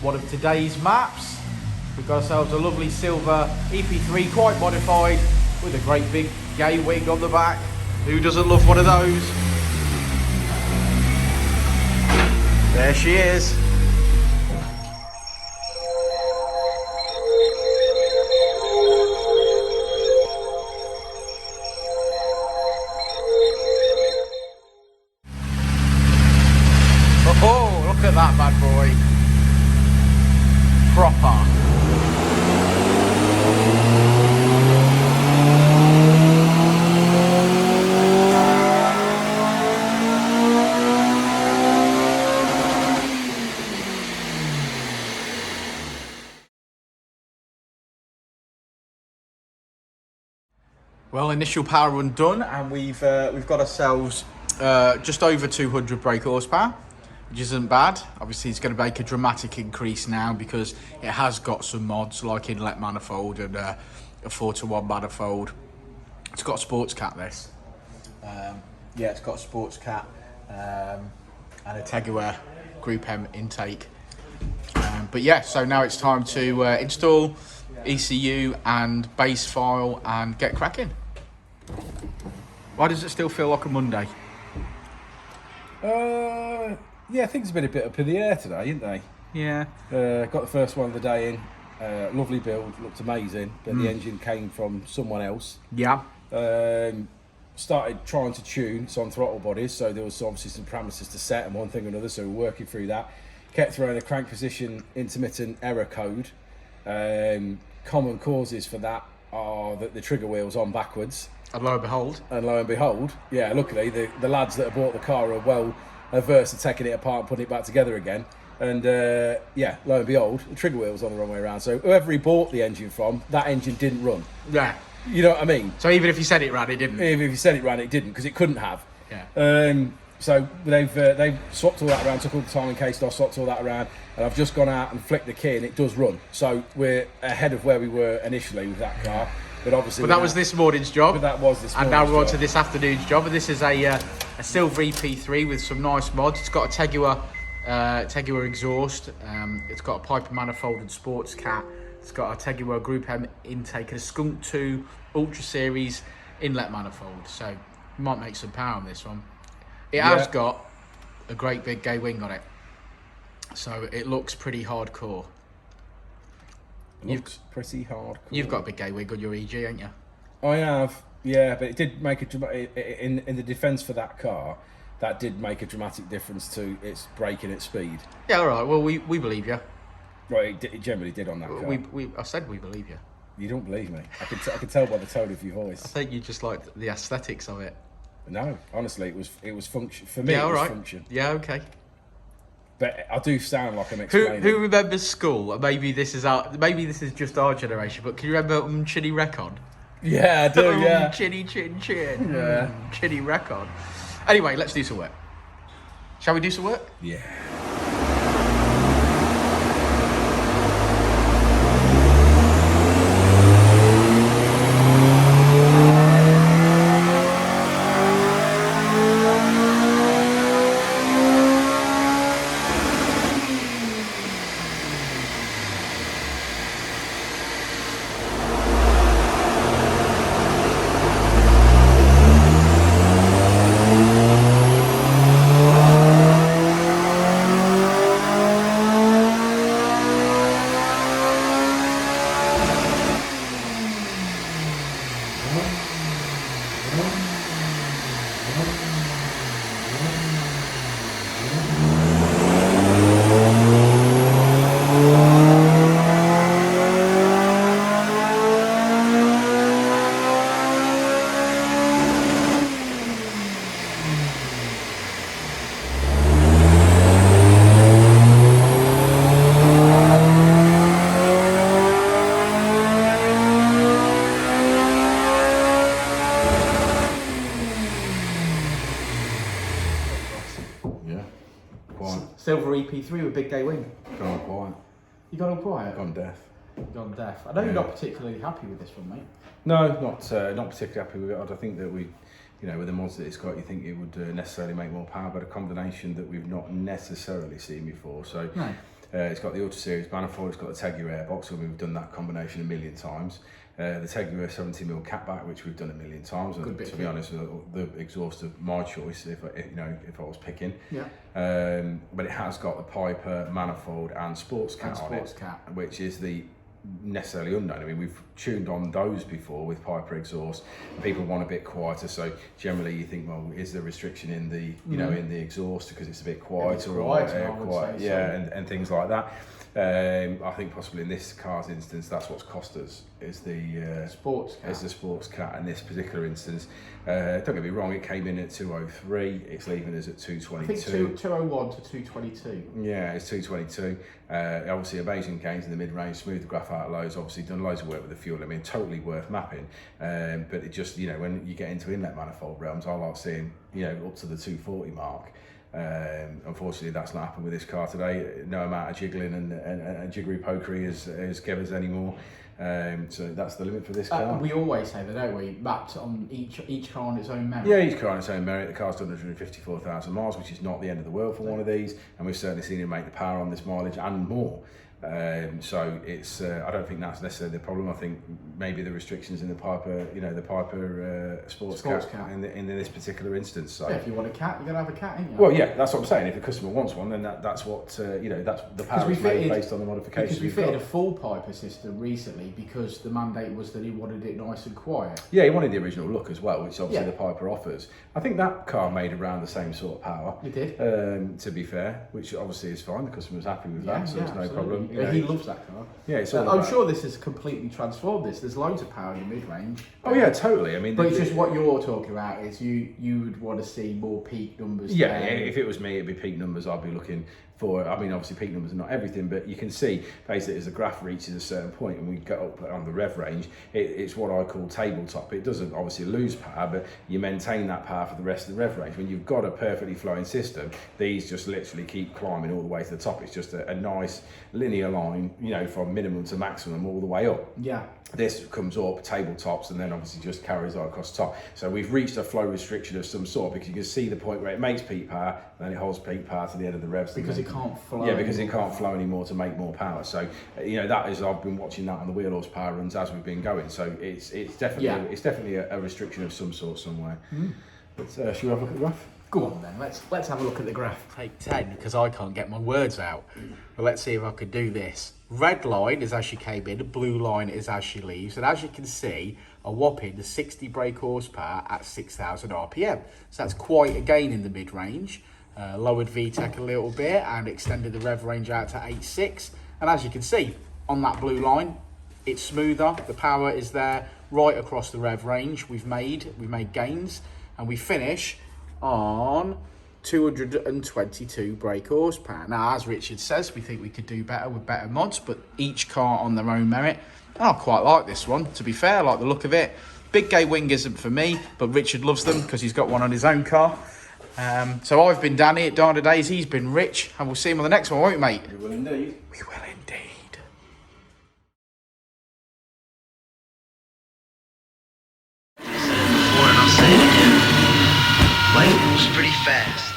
one of today's maps. We've got ourselves a lovely silver EP3, quite modified, with a great big gay wing on the back. Who doesn't love one of those? There she is. Oh, look at that bad boy. Proper. Well, initial power run done, and we've got ourselves just over 200 brake horsepower, which isn't bad. Obviously, it's going to make a dramatic increase now because it has got some mods like inlet manifold and a 4-to-1 manifold. It's got a sports cat. This, yeah, it's got a sports cat and a TypeR Group M intake. But yeah, so now it's time to install ECU and base file and get cracking. Why does it still feel like a Monday? Yeah, things have been a bit up in the air today, haven't they? Yeah. Got the first one of the day in. Lovely build, looked amazing, but the engine came from someone else. Yeah. Started trying to tune some throttle bodies, so there was obviously some parameters to set and one thing or another, so we're working through that. Kept throwing a crank position intermittent error code. Common causes for that are that the trigger wheel's on backwards. And lo and behold. Yeah, luckily the lads that have bought the car are well averse to taking it apart and putting it back together again. And yeah, lo and behold, the trigger wheel was on the wrong way around. So whoever he bought the engine from, that engine didn't run. Yeah. You know what I mean? So even if you said it ran, it didn't? Even if you said it ran, it didn't, because it couldn't have. Yeah. So they've swapped all that around, took all the timing case off, swapped all that around, and I've just gone out and flicked the key and it does run. So we're ahead of where we were initially with that car. But obviously, that was this morning's job. But that was this morning's job. And now we're on job. to this afternoon's job. And this is a silver EP3 with some nice mods. It's got a TypeR exhaust. It's got a Piper manifold and sports cat. It's got a TypeR Group M intake and a Skunk 2 Ultra Series inlet manifold. So you might make some power on this one. It has got a great big gay wing on it. So it looks pretty hardcore. Looks pretty hardcore. You've got a big gay wing on your EG, ain't you? I have, yeah, but it did make a dramatic, in the defence for that car, that did make a dramatic difference to its braking at speed. Yeah, all right. Well, we believe you. Right, it generally did on that car. I said we believe you. You don't believe me. I could tell by the tone of your voice. I think you just like the aesthetics of it. No, honestly, it was function for me. Yeah, all it was right. Function. Yeah, okay. But I do sound like I'm explaining. Who remembers school? Maybe this is just our generation. But can you remember Chinny Record? Yeah, I do. Yeah. Chinny chin chin. Yeah. Chinny Record. Anyway, let's do some work. Shall we do some work? Yeah. Silver EP3 with big gay wing. Gone quiet. You gone all quiet? Gone deaf. Gone deaf. I know you're not particularly happy with this one, mate. No, not particularly happy with it. I don't think that we, with the mods that it's got, you think it would necessarily make more power, but a combination that we've not necessarily seen before. So, no. It's got the Ultra Series manifold, it's got the TypeR airbox, and we've done that combination a million times. The TypeR 70mm catback, which we've done a million times. And to be honest, the exhaust of my choice, if I was picking. Yeah. But it has got the Piper manifold and sports cat on it, which is the necessarily unknown. I mean, we've tuned on those before with Piper exhaust. People want a bit quieter, so generally you think, well, is there restriction in the in the exhaust because it's a bit quieter, and things like that. I think possibly in this car's instance, that's what's cost us is the sports cat in this particular instance. Don't get me wrong, it came in at 203. It's leaving us at 222. I think 201 to 222. Yeah, it's 222. Obviously, amazing gains in the mid-range, smooth the graph out lows. Obviously, done loads of work with the fuel. I mean, totally worth mapping. But it just, when you get into inlet manifold realms, I like seeing, up to the 240 mark. Unfortunately, that's not happened with this car today. No amount of jiggling and jiggery pokery has given us anymore. So that's the limit for this car. We always say that, don't we? Mapped on each car on its own merit. Yeah, each car on its own merit. The car's done 154,000 miles, which is not the end of the world for one of these, and we've certainly seen it make the power on this mileage and more. So it's I don't think that's necessarily the problem. I think maybe the restrictions in the Piper, the Piper sports cat in this particular instance. So if you want a cat, you're gonna have a cat, ain't you? Well, yeah, that's what I'm saying. If a customer wants one, then that's what that's the power is made based on the modifications. Because we fitted a full Piper system recently because the mandate was that he wanted it nice and quiet. Yeah, he wanted the original look as well, which obviously the Piper offers. I think that car made around the same sort of power. It did. To be fair, which obviously is fine. The customer was happy with that, so there's no problem. He loves that car. Yeah, it's I'm sure this has completely transformed this. There's loads of power in mid-range. Oh yeah, totally. I mean, but it's just what you're talking about is you would want to see more peak numbers. Yeah, if it was me, it'd be peak numbers. I'd be looking for. I mean, obviously peak numbers are not everything, but you can see basically as the graph reaches a certain point and we go up on the rev range, it's what I call tabletop. It doesn't obviously lose power, but you maintain that power for the rest of the rev range. When you've got a perfectly flowing system, these just literally keep climbing all the way to the top. It's just a nice linear line, from minimum to maximum all the way up. Yeah. This comes up, tabletops, and then obviously just carries on across the top. So we've reached a flow restriction of some sort because you can see the point where it makes peak power, then it holds peak power to the end of the revs. Because it can't flow. Yeah, because it can't flow anymore to make more power. So that is, I've been watching that on the wheel horsepower runs as we've been going. So it's definitely a restriction of some sort somewhere. But should we have a look at the graph? Go on then, let's have a look at the graph. Take 10 because I can't get my words out. But let's see if I could do this. Red line is as she came in, the blue line is as she leaves. And as you can see, a whopping 60 brake horsepower at 6,000 RPM. So that's quite a gain in the mid-range. Lowered Vtec a little bit and extended the rev range out to 8.6. And as you can see, on that blue line, it's smoother. The power is there right across the rev range. We've made gains and we finish on 222 brake horsepower. Now, as Richard says, we think we could do better with better mods, but each car on their own merit. And I quite like this one, to be fair. I like the look of it. Big gay wing isn't for me, but Richard loves them because he's got one on his own car. So I've been Danny at Dynodaze, he's been Rich, and we'll see him on the next one, won't we, mate? We will indeed. We will indeed. I'll say it again. Life moves pretty fast.